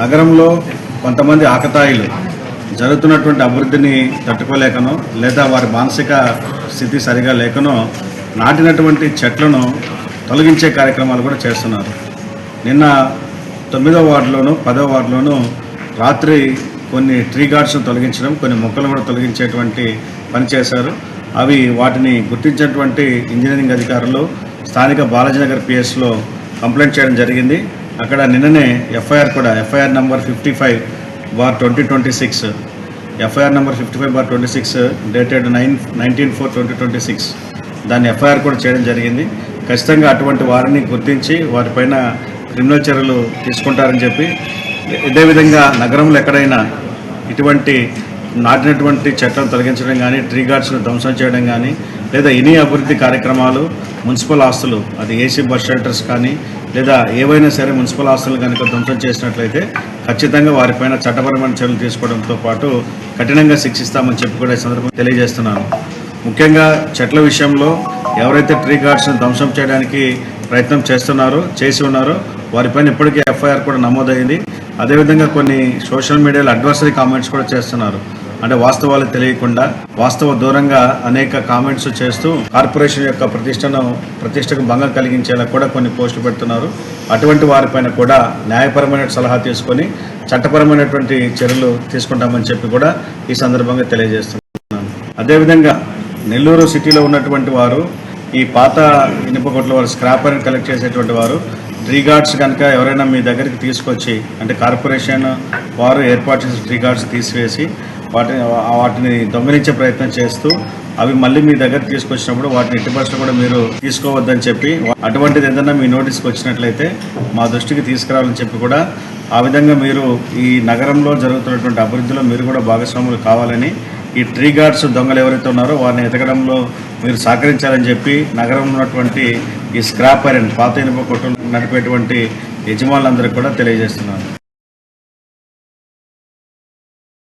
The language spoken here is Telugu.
నగరంలో కొంతమంది ఆకతాయిలు జరుగుతున్నటువంటి అభివృద్ధిని తట్టుకోలేకనో లేదా వారి మానసిక స్థితి సరిగా లేకనో నాటినటువంటి చెట్లను తొలగించే కార్యక్రమాలు కూడా చేస్తున్నారు. నిన్న 9వ వార్డులోను 10వ వార్డులోను రాత్రి కొన్ని ట్రీ గార్డ్స్ను తొలగించడం, కొన్ని మొక్కలు కూడా తొలగించేటువంటి పని చేశారు. వాటిని గుర్తించినటువంటి ఇంజనీరింగ్ అధికారులు స్థానిక బాలాజీనగర్ పిఎస్లో కంప్లైంట్ చేయడం జరిగింది. అక్కడ నిన్ననే FIR number 55/2026 FIR number 55/26 dated 19/4/2026 దాన్ని ఎఫ్ఐఆర్ కూడా చేయడం జరిగింది. ఖచ్చితంగా అటువంటి వారిని గుర్తించి వారిపైన క్రిమినల్ చర్యలు తీసుకుంటారని చెప్పి, ఇదేవిధంగా నగరంలో ఎక్కడైనా ఇటువంటి నాటినటువంటి చెట్లను తొలగించడం కానీ, ట్రీ గార్డ్స్ను ధ్వంసం చేయడం కానీ, లేదా ఎనీ అభివృద్ధి కార్యక్రమాలు మున్సిపల్ ఆస్తులు, అది ఏసీ బస్ షెల్టర్స్ కానీ లేదా ఏవైనా సరే మున్సిపల్ ఆస్తులు కనుక ధ్వంసం చేసినట్లయితే ఖచ్చితంగా వారిపైన చట్టపరమైన చర్యలు తీసుకోవడంతో పాటు కఠినంగా శిక్షిస్తామని చెప్పి కూడా ఈ సందర్భంగా తెలియజేస్తున్నాను. ముఖ్యంగా చెట్ల విషయంలో ఎవరైతే ట్రీ గార్డ్స్ను ధ్వంసం చేయడానికి ప్రయత్నం చేసి ఉన్నారో వారిపైన ఇప్పటికే ఎఫ్ఐఆర్ కూడా నమోదైంది. అదేవిధంగా కొన్ని సోషల్ మీడియాలో అడ్వర్సరీ కామెంట్స్ కూడా చేస్తున్నారు. అంటే వాస్తవాలు తెలియకుండా వాస్తవ దూరంగా అనేక కామెంట్స్ చేస్తూ కార్పొరేషన్ యొక్క ప్రతిష్టకు భంగం కలిగించేలా కూడా కొన్ని పోస్టులు పెడుతున్నారు. అటువంటి వారిపైన కూడా న్యాయపరమైన సలహా తీసుకొని చట్టపరమైనటువంటి చర్యలు తీసుకుంటామని చెప్పి కూడా ఈ సందర్భంగా తెలియజేస్తున్నాను. అదేవిధంగా నెల్లూరు సిటీలో ఉన్నటువంటి వారు ఈ పాత ఇనుప కొట్ల వారు స్క్రాప్ అని కలెక్ట్ చేసేటువంటి వారు ట్రీ గార్డ్స్ కనుక ఎవరైనా మీ దగ్గరికి తీసుకొచ్చి, అంటే కార్పొరేషన్ వారు ఏర్పాటు చేసిన ట్రీ గార్డ్స్ తీసివేసి వాటిని దొంగిలించే ప్రయత్నం చేస్తూ అవి మళ్ళీ మీ దగ్గర తీసుకొచ్చినప్పుడు వాటిని ఎట్టి పరిస్థితుల్లో కూడా మీరు తీసుకోవద్దని చెప్పి, అటువంటిది ఏదైనా మీ నోటీస్కి వచ్చినట్లయితే మా దృష్టికి తీసుకురావాలని చెప్పి కూడా, ఆ విధంగా మీరు ఈ నగరంలో జరుగుతున్నటువంటి అభివృద్ధిలో మీరు కూడా భాగస్వాములు కావాలని, ఈ ట్రీ గార్డ్స్ దొంగలు ఎవరైతే ఉన్నారో వారిని ఎతకడంలో మీరు సహకరించాలని చెప్పి నగరంలో ఉన్నటువంటి ఈ స్క్రాప్ ఐరన్ పాత ఇనుప కొట్టులు నడిపేటువంటి యజమానులందరికీ కూడా తెలియజేస్తున్నాను.